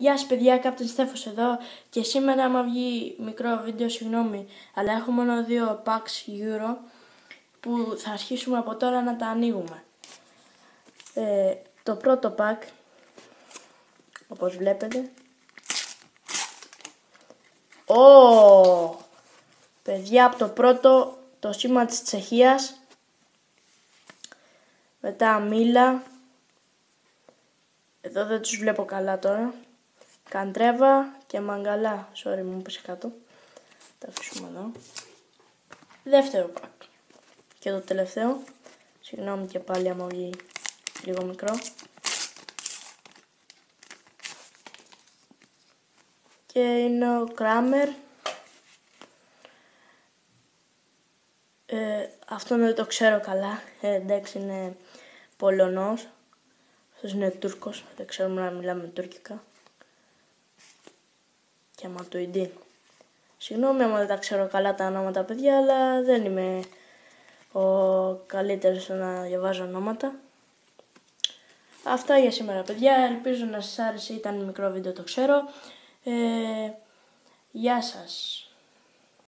Γεια σας παιδιά, Captain Στέφος εδώ και σήμερα άμα βγει μικρό βίντεο, συγγνώμη, αλλά έχω μόνο 2 packs Euro που θα αρχίσουμε από τώρα να τα ανοίγουμε. Το πρώτο pack, όπως βλέπετε, παιδιά, από το πρώτο το σήμα της Τσεχίας, μετά Μίλα, εδώ δεν τους βλέπω καλά τώρα, Καντρέβα και Μαγκαλά, sorry μου πήσε κάτω, τα αφήσουμε εδώ. Δεύτερο pack και το τελευταίο, συγγνώμη και πάλι άμα βγει λίγο μικρό. Και είναι ο Κράμερ. Αυτόν δεν το ξέρω καλά, εντάξει είναι Πολωνός, αυτός είναι Τούρκος, δεν ξέρουμε να μιλάμε τουρκικά. Και Ματουιντή. Συγγνώμη άμα δεν τα ξέρω καλά τα ονόματα παιδιά, αλλά δεν είμαι ο καλύτερος να διαβάζω ονόματα. Αυτά για σήμερα παιδιά, ελπίζω να σας άρεσε, ήταν μικρό βίντεο το ξέρω. Γεια σας.